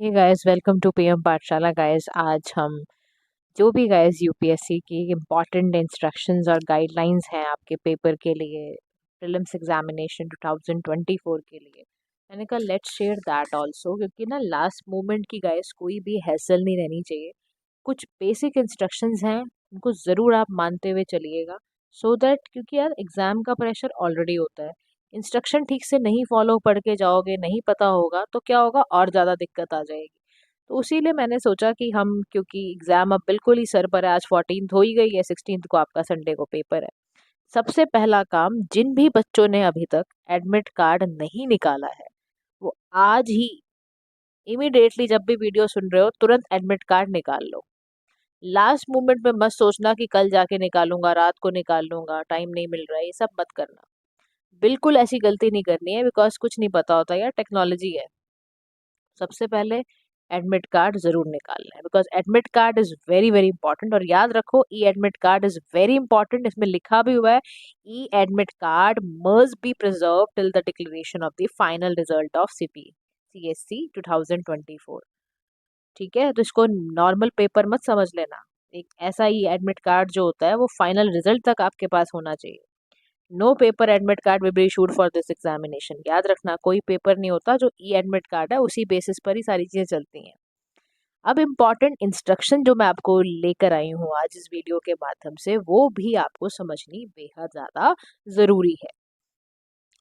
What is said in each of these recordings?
Hey guys, welcome to PM Pathshala. Guys, आज हम जो भी गाइस यूपीएससी की इम्पॉर्टेंट इंस्ट्रक्शंस और गाइडलाइंस हैं आपके पेपर के लिए, प्रीलिम्स एग्जामिनेशन 2024 के लिए, मैंने कहा लेट्स शेयर दैट आल्सो, क्योंकि ना लास्ट मोमेंट की गाइस कोई भी हैसल नहीं रहनी चाहिए। कुछ बेसिक इंस्ट्रक्शंस हैं, उनको ज़रूर आप मानते हुए चलिएगा, सो दैट, क्योंकि यार एग्ज़ाम का प्रेशर ऑलरेडी होता है। इंस्ट्रक्शन ठीक से नहीं फॉलो पढ़ के जाओगे, नहीं पता होगा तो क्या होगा, और ज़्यादा दिक्कत आ जाएगी। तो उसीलिए मैंने सोचा कि हम, क्योंकि एग्ज़ाम अब बिल्कुल ही सर पर है, आज 14th हो ही गई है, 16th को आपका संडे को पेपर है। सबसे पहला काम, जिन भी बच्चों ने अभी तक एडमिट कार्ड नहीं निकाला है, वो आज ही इमीडिएटली जब भी वीडियो सुन रहे हो तुरंत एडमिट कार्ड निकाल लो। लास्ट मोमेंट में मत सोचना कि कल जाके निकालूंगा, रात को निकाल लूंगा, टाइम नहीं मिल रहा है, ये सब मत करना। बिल्कुल ऐसी गलती नहीं करनी है, बिकॉज कुछ नहीं पता होता यार, टेक्नोलॉजी है। सबसे पहले एडमिट कार्ड ज़रूर निकालना है, because admit card is very very important. और याद रखो, e admit card is very important. इसमें लिखा भी हुआ है, e admit card must be preserve till the declaration of the final result of CSC 2024। ठीक है, तो इसको नॉर्मल पेपर मत समझ लेना। एक ऐसा ही एडमिट कार्ड जो होता है वो फाइनल रिजल्ट तक आपके पास होना चाहिए। No paper admit card will be issued for this examination. याद रखना, कोई पेपर नहीं होता, जो ई एडमिट कार्ड है उसी बेसिस पर ही सारी चीज़ें चलती हैं। अब इम्पॉर्टेंट इंस्ट्रक्शन जो मैं आपको लेकर आई हूँ आज इस वीडियो के माध्यम से, वो भी आपको समझनी बेहद ज़्यादा ज़रूरी है।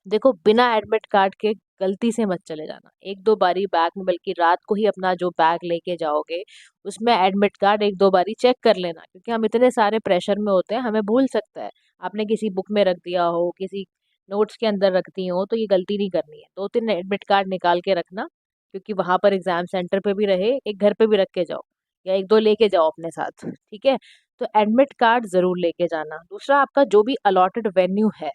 देखो, बिना एडमिट कार्ड के गलती से मत चले जाना एक दो बारी बैग में, बल्कि रात को ही अपना जो बैग लेके जाओगे उसमें एडमिट कार्ड एक दो बारी चेक कर लेना, क्योंकि हम इतने सारे प्रेशर में होते हैं, हमें भूल सकता है। आपने किसी बुक में रख दिया हो, किसी नोट्स के अंदर रख दी हो, तो ये गलती नहीं करनी है। 2-3 एडमिट कार्ड निकाल के रखना, क्योंकि वहां पर एग्जाम सेंटर पे भी रहे, एक घर पे भी रख के जाओ, या एक दो लेके जाओ अपने साथ। ठीक है, तो एडमिट कार्ड जरूर लेके जाना। दूसरा, आपका जो भी अलॉटेड वेन्यू है,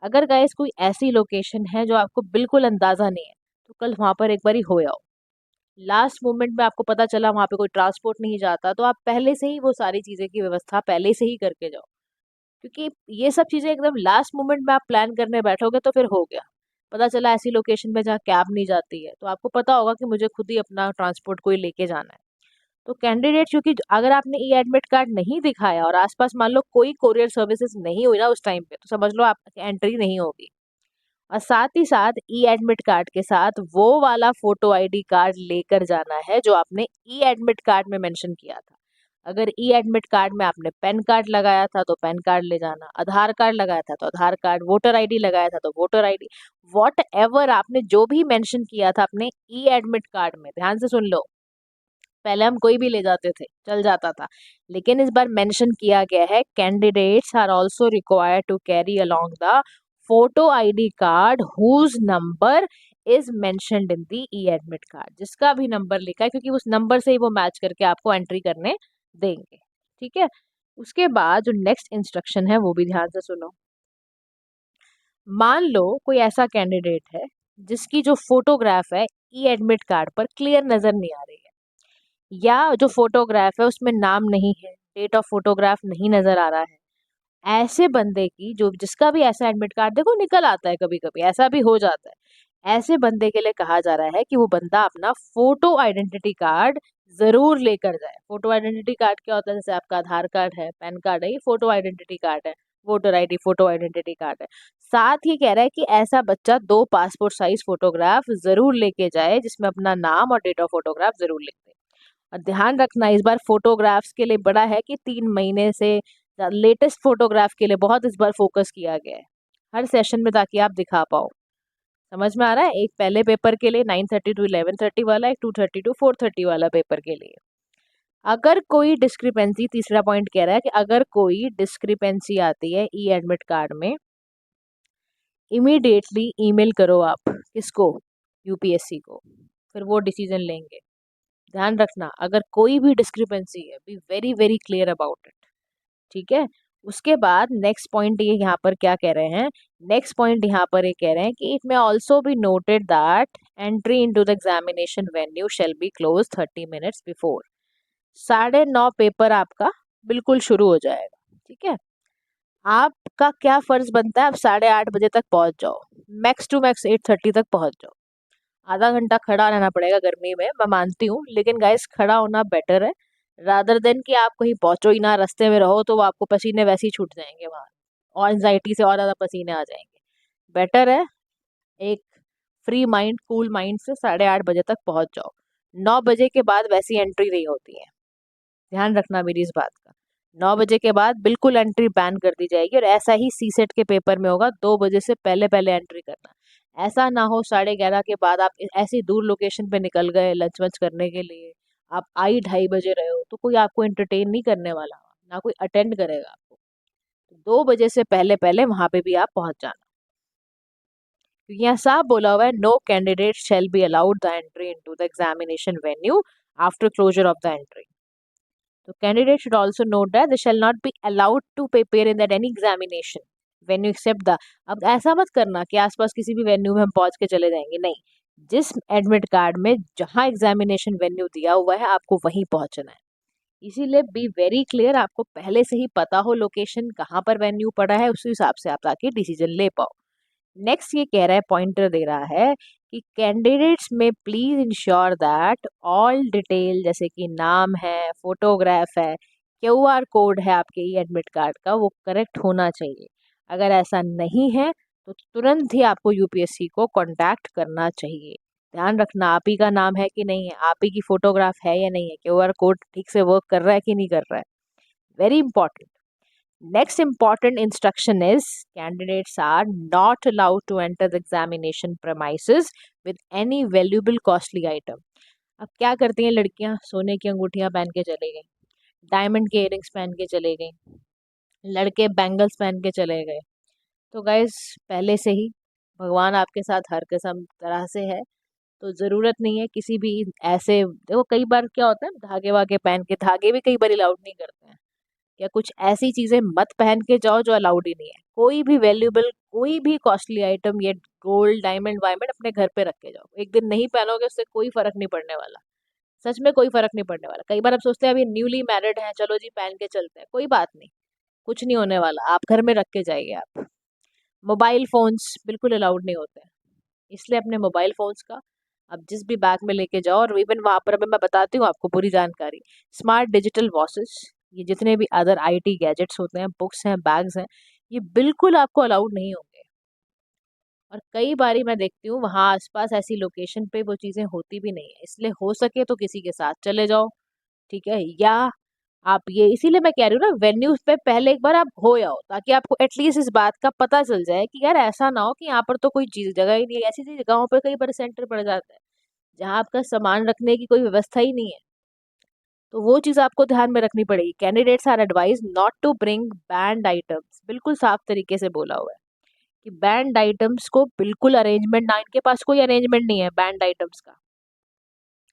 अगर गाइस कोई ऐसी लोकेशन है जो आपको बिल्कुल अंदाजा नहीं है, तो कल वहां पर एक बारी हो आओ। लास्ट मोमेंट में आपको पता चला वहां पे कोई ट्रांसपोर्ट नहीं जाता, तो आप पहले से ही वो सारी चीजें की व्यवस्था पहले से ही करके जाओ, क्योंकि ये सब चीजें एकदम लास्ट मोमेंट में आप प्लान करने बैठोगे तो फिर हो गया। पता चला ऐसी लोकेशन में जहाँ कैब नहीं जाती है, तो आपको पता होगा कि मुझे खुद ही अपना ट्रांसपोर्ट कोई लेके जाना है। तो कैंडिडेट, क्योंकि अगर आपने ई एडमिट कार्ड नहीं दिखाया और आसपास मान लो कोई कोरियर सर्विसेज नहीं हुई ना उस टाइम पे, तो समझ लो आपकी एंट्री नहीं होगी। और साथ ही साथ ई एडमिट कार्ड के साथ वो वाला फोटो आईडी कार्ड लेकर जाना है जो आपने ई एडमिट कार्ड में मेंशन किया था। अगर ई एडमिट कार्ड में आपने पैन कार्ड लगाया था तो पैन कार्ड ले जाना, आधार कार्ड लगाया था तो आधार कार्ड, वोटर आईडी लगाया था तो वोटर आईडी, वॉट एवर आपने जो भी मेंशन किया था अपने ई एडमिट कार्ड में, ध्यान से सुन लो। पहले हम कोई भी ले जाते थे, चल जाता था, लेकिन इस बार मेंशन किया गया है, candidates are also required to carry along the photo ID card whose number is mentioned in the e admit card. जिसका भी नंबर लिखा है, क्योंकि उस नंबर से ही वो मैच करके आपको एंट्री करने देंगे। ठीक है, उसके बाद जो नेक्स्ट इंस्ट्रक्शन है वो भी ध्यान से सुनो। मान लो कोई ऐसा कैंडिडेट है जिसकी जो फोटोग्राफ है ई एडमिट कार्ड पर क्लियर नजर नहीं आ रही है, या जो फोटोग्राफ है उसमें नाम नहीं है, डेट ऑफ फोटोग्राफ नहीं नजर आ रहा है, ऐसे बंदे की, जो जिसका भी ऐसा एडमिट कार्ड देखो निकल आता है, कभी कभी ऐसा भी हो जाता है, ऐसे बंदे के लिए कहा जा रहा है कि वो बंदा अपना फोटो आइडेंटिटी कार्ड जरूर लेकर जाए। फोटो आइडेंटिटी कार्ड क्या होता है? जैसे आपका आधार कार्ड है, पैन कार्ड है, ये फोटो आइडेंटिटी कार्ड है। Voter ID photo identity card है। साथ ही कह रहा है कि ऐसा बच्चा 2 पासपोर्ट साइज फोटोग्राफ जरूर लेके जाए, जिसमें अपना नाम और डेट ऑफ फोटोग्राफ जरूर लिख दे। और ध्यान रखना, इस बार फोटोग्राफ्स के लिए बड़ा है कि 3 महीने से लेटेस्ट फोटोग्राफ के लिए बहुत इस बार फोकस किया गया है हर सेशन में, ताकि आप दिखा पाओ। समझ में आ रहा है? एक पहले पेपर के लिए 9:30 to 11:30 वाला, एक 2:30 to 4:30 वाला पेपर के लिए। अगर कोई डिस्क्रिपेंसी, तीसरा पॉइंट कह रहा है कि अगर कोई डिस्क्रिपेंसी आती है ई एडमिट कार्ड में, इमीडिएटली ईमेल करो आप, किसको? यूपीएससी को, फिर वो डिसीजन लेंगे। ध्यान रखना, अगर कोई भी डिस्क्रिपेंसी है, be very very clear about it. ठीक है, उसके बाद नेक्स्ट पॉइंट ये यहाँ पर क्या कह रहे हैं, नेक्स्ट पॉइंट यहाँ पर ये कह रहे हैं कि it may also be noted that entry into the examination venue shall be close 30 minutes before. 9:30 paper आपका बिल्कुल शुरू हो जाएगा। ठीक है, आपका क्या फर्ज बनता है? आप 8:30 बजे तक पहुंच जाओ, मैक्स टू मैक्स 8:30 तक पहुंच जाओ। आधा घंटा खड़ा रहना पड़ेगा गर्मी में, मैं मानती हूँ, लेकिन गाइस खड़ा होना बेटर है रादर देन कि आप कहीं पहुंचो ही ना, रास्ते में रहो तो वो आपको पसीने वैसे ही छूट जाएंगे वहां, और एंजाइटी से और ज़्यादा पसीने आ जाएंगे। बेटर है एक फ्री माइंड कूल माइंड से 8:30 बजे तक पहुंच जाओ। 9 बजे के बाद वैसी एंट्री नहीं होती है, ध्यान रखना मेरी इस बात का। 9 बजे के बाद बिल्कुल एंट्री बैन कर दी जाएगी, और ऐसा ही सी सेट के पेपर में होगा, 2 बजे से पहले पहले एंट्री करना। ऐसा ना हो 11:30 के बाद आप ऐसी दूर लोकेशन पे निकल गए लंच वंच करने के लिए, आप आई 2:30 बजे रहे हो, तो कोई आपको एंटरटेन नहीं करने वाला, ना कोई अटेंड करेगा आपको। तो 2 बजे से पहले पहले वहां पे भी आप पहुंच जाना, क्योंकि यहाँ साफ बोला हुआ है, no candidate shall be allowed the entry into the examination venue after closure of the entry. तो candidate should also note that they shall not be allowed to prepare in that any examination venue except the। अब ऐसा मत करना कि आसपास किसी भी venue में हम पहुंच के चले जाएंगे, नहीं, जिस एडमिट कार्ड में जहां एग्जामिनेशन वेन्यू दिया हुआ है आपको वहीं पहुंचना है। इसीलिए बी वेरी क्लियर, आपको पहले से ही पता हो लोकेशन कहाँ पर वेन्यू पड़ा है, उस हिसाब से आप ताकि डिसीजन ले पाओ। नेक्स्ट ये कह रहा है, पॉइंटर दे रहा है कि कैंडिडेट्स में please ensure that all detail, जैसे कि नाम है, फोटोग्राफ है, क्यूआर कोड है आपके ई एडमिट कार्ड का, वो करेक्ट होना चाहिए। अगर ऐसा नहीं है तो तुरंत ही आपको यूपीएससी को कांटेक्ट करना चाहिए। ध्यान रखना आप ही का नाम है कि नहीं है, आप ही की फोटोग्राफ है या नहीं है, क्यूआर कोड ठीक से वर्क कर रहा है कि नहीं कर रहा है, very important. Next important instruction is candidates are not allowed to enter the examination premises with any valuable costly item। अब क्या करती हैं लड़कियां, सोने की अंगूठियां पहन के चले गई, डायमंड के इयरिंग्स पहन के चले गई, लड़के बैंगल्स पहन के चले गए। तो गाइस पहले से ही भगवान आपके साथ हर किस्म तरह से है, तो ज़रूरत नहीं है किसी भी ऐसे, देखो कई बार क्या होता है धागे वागे पहन के, धागे भी कई बार अलाउड नहीं करते हैं, या कुछ ऐसी चीजें मत पहन के जाओ जो अलाउड ही नहीं है। कोई भी वैल्यूएबल, कोई भी कॉस्टली आइटम, ये गोल्ड डायमंड वायमंड अपने घर पे रख के जाओ, एक दिन नहीं पहनोगे उससे कोई फर्क नहीं पड़ने वाला, सच में कोई फर्क नहीं पड़ने वाला। कई बार आप सोचते हैं अभी न्यूली मैरिड हैं, चलो जी पहन के चलते हैं, कोई बात नहीं, कुछ नहीं होने वाला, आप घर में रख के जाइए। आप मोबाइल फोन्स बिल्कुल अलाउड नहीं होते हैं, इसलिए अपने मोबाइल फोन्स का अब जिस भी बैग में लेके जाओ, और इवन वहां पर अभी मैं बताती हूँ आपको पूरी जानकारी। स्मार्ट डिजिटल वॉचेस, ये जितने भी अदर आईटी गैजेट्स होते हैं, बुक्स हैं, बैग्स हैं, ये बिल्कुल आपको अलाउड नहीं होंगे। और कई बारी मैं देखती हूँ वहाँ आसपास ऐसी लोकेशन पे वो चीज़ें होती भी नहीं है, इसलिए हो सके तो किसी के साथ चले जाओ, ठीक है। या आप ये, इसीलिए मैं कह रही हूँ ना, वेन्यूज पे पहले एक बार आप हो आओ, ताकि आपको एटलीस्ट इस बात का पता चल जाए कि यार ऐसा ना हो कि यहाँ पर तो कोई चीज जगह ही नहीं है। ऐसी ऐसी जगहों पर कई बार सेंटर पड़ जाता है जहाँ आपका सामान रखने की कोई व्यवस्था ही नहीं है, तो वो चीज़ आपको ध्यान में रखनी पड़ेगी। Candidates are advised not to bring banned items, बिल्कुल साफ तरीके से बोला हुआ है कि बैंड आइटम्स को बिल्कुल अरेंजमेंट ना, इनके पास कोई अरेंजमेंट नहीं है बैंड आइटम्स का,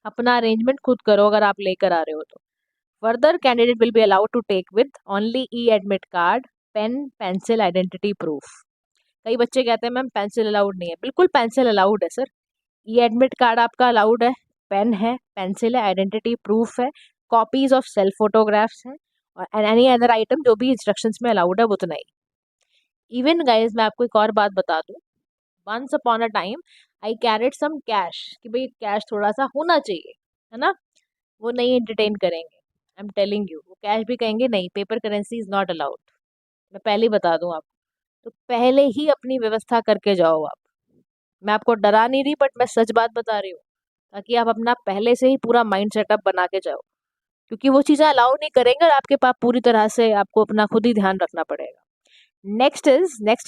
अपना अरेंजमेंट खुद करो अगर आप लेकर आ रहे हो तो। Further, candidate will be allowed to take with only e-admit card, pen, pencil, identity proof. कई बच्चे कहते हैं मैम पेंसिल अलाउड नहीं है, बिल्कुल पेंसिल अलाउड है सर, ई एडमिट कार्ड आपका अलाउड है, पेन है, पेंसिल है, आइडेंटिटी प्रूफ है, कॉपीज ऑफ सेल्फ फोटोग्राफ्स हैं, और एनी अदर आइटम जो भी इंस्ट्रक्शंस में अलाउड है वो उतना ही। इवन गाइज मैं आपको एक और बात बता दूं, once upon a time I carried some cash, कि भाई कैश थोड़ा सा होना चाहिए, है ना, वो नहीं एंटरटेन करेंगे। आई एम टेलिंग यू, वो कैश भी कहेंगे नहीं, paper currency is not allowed, मैं पहले ही बता दूं आपको। तो पहले ही अपनी व्यवस्था करके जाओ आप, मैं आपको डरा नहीं रही, बट मैं सच बात बता रही हूँ, ताकि आप अपना पहले से ही पूरा माइंड सेटअप बना के जाओ, क्योंकि वो चीज़ें अलाउ नहीं करेंगे और आपके पास पूरी तरह से आपको अपना खुद ही ध्यान रखना पड़ेगा। Next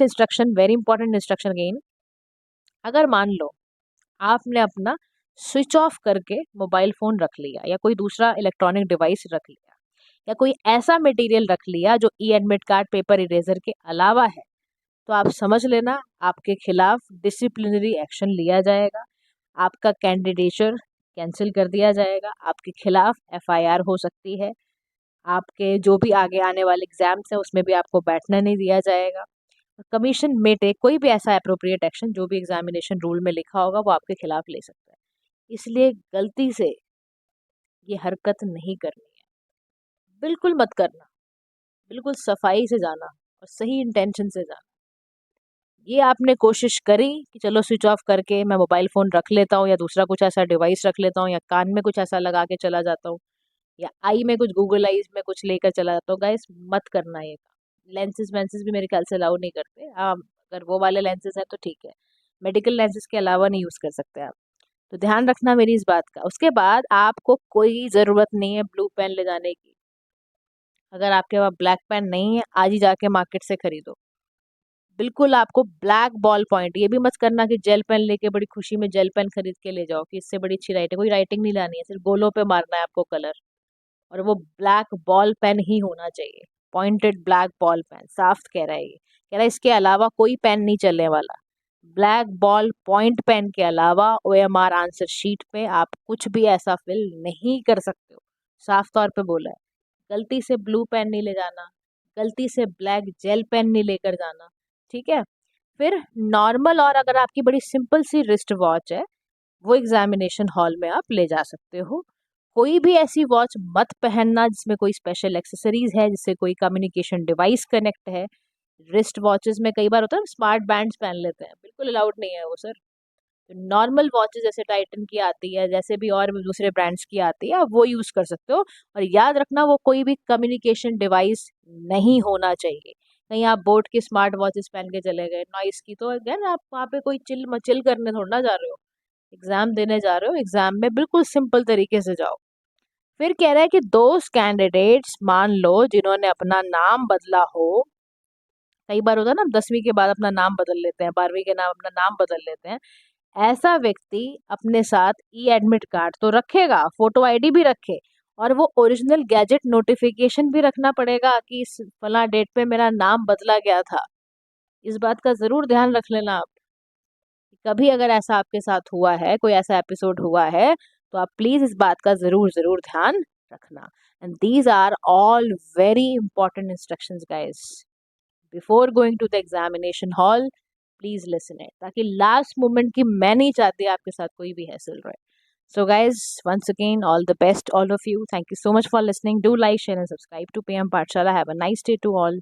instruction, very important instruction again. अगर मान लो आपने अपना स्विच ऑफ करके मोबाइल फोन रख लिया, या कोई दूसरा इलेक्ट्रॉनिक डिवाइस रख लिया, या कोई ऐसा मटेरियल रख लिया जो ई एडमिट कार्ड, पेपर इरेजर के अलावा है, तो आप समझ लेना आपके खिलाफ डिसिप्लिनरी एक्शन लिया जाएगा, आपका कैंडिडेचर कैंसिल कर दिया जाएगा, आपके खिलाफ एफआईआर हो सकती है, आपके जो भी आगे आने वाले एग्जाम्स हैं उसमें भी आपको बैठना नहीं दिया जाएगा। कमीशन में टेक कोई भी ऐसा अप्रोप्रिएट एक्शन जो भी एग्जामिनेशन रूल में लिखा होगा वो आपके खिलाफ ले सकता है। इसलिए गलती से ये हरकत नहीं करनी है, बिल्कुल मत करना, बिल्कुल सफाई से जाना और सही इंटेंशन से जाना। ये आपने कोशिश करी कि चलो स्विच ऑफ करके मैं मोबाइल फ़ोन रख लेता हूँ या दूसरा कुछ ऐसा डिवाइस रख लेता हूँ या कान में कुछ ऐसा लगा के चला जाता हूँ या आई में कुछ गूगल आईज में कुछ लेकर चला जाता हूँ। गाइस मत करना ये काम। लेंसेज वेंसेज भी मेरे ख्याल से अलाउ नहीं करते। हाँ, अगर वो वाले लेंसेज हैं तो ठीक है, मेडिकल लेंसेज के अलावा नहीं यूज़ कर सकते आप। तो ध्यान रखना मेरी इस बात का। उसके बाद आपको कोई ज़रूरत नहीं है ब्लू पेन ले जाने की। अगर आपके पास ब्लैक पेन नहीं है, आज ही जाके मार्केट से खरीदो। बिल्कुल आपको ब्लैक बॉल पॉइंट, ये भी मत करना कि जेल पेन लेके बड़ी खुशी में जेल पेन खरीद के ले जाओ कि इससे बड़ी अच्छी राइटिंग, कोई राइटिंग नहीं लानी है, सिर्फ गोलों पे मारना है आपको कलर। और वो ब्लैक बॉल पेन ही होना चाहिए, पॉइंटेड ब्लैक बॉल पेन। साफ कह रहा है ये, कह रहा है इसके अलावा कोई पेन नहीं चलने वाला। ब्लैक बॉल पॉइंट पेन के अलावा ओएमआर आंसर शीट पे आप कुछ भी ऐसा फिल नहीं कर सकते हो। साफ तौर पे बोला है। गलती से ब्लू पेन नहीं ले जाना, गलती से ब्लैक जेल पेन नहीं लेकर जाना, ठीक है। फिर नॉर्मल, और अगर आपकी बड़ी सिंपल सी रिस्ट वॉच है वो एग्जामिनेशन हॉल में आप ले जा सकते हो। कोई भी ऐसी वॉच मत पहनना जिसमें कोई स्पेशल एक्सेसरीज है, जिससे कोई कम्युनिकेशन डिवाइस कनेक्ट है। रिस्ट वॉचेस में कई बार होता है स्मार्ट बैंड्स पहन लेते हैं, बिल्कुल अलाउड नहीं है वो सर। नॉर्मल वॉचेस जैसे टाइटन की आती है, जैसे भी और भी दूसरे ब्रांड्स की आती है, आप वो यूज़ कर सकते हो। और याद रखना वो कोई भी कम्युनिकेशन डिवाइस नहीं होना चाहिए। कहीं आप बोट की स्मार्ट वॉचेस पहन के चले गए नॉइस की, तो अगेन आप वहाँ पे कोई चिल चिल करने थोड़ा ना जा रहे हो, एग्जाम देने जा रहे हो। एग्जाम में बिल्कुल सिंपल तरीके से जाओ। फिर कह रहा है कि दोस्त कैंडिडेट्स मान लो जिन्होंने अपना नाम बदला हो, कई बार होता है ना 10वीं के बाद अपना नाम बदल लेते हैं, 12वीं के नाम अपना नाम बदल लेते हैं। ऐसा व्यक्ति अपने साथ ई एडमिट कार्ड तो रखेगा, फोटो आईडी भी रखे, और वो ओरिजिनल गैजेट नोटिफिकेशन भी रखना पड़ेगा कि इस फला डेट पे मेरा नाम बदला गया था। इस बात का जरूर ध्यान रख लेना आप। कभी अगर ऐसा आपके साथ हुआ है, कोई ऐसा एपिसोड हुआ है, तो आप प्लीज इस बात का जरूर जरूर ध्यान रखना। And these are all very important instructions guys before going to the examination hall. Please listen it, ताकि लास्ट मोमेंट की मैं नहीं चाहती आपके साथ कोई भी हैसल रहे। So guys, once again, all the best, all of you. Thank you so much for listening. Do like, share and subscribe to PM Pathshala. Have a nice day to all.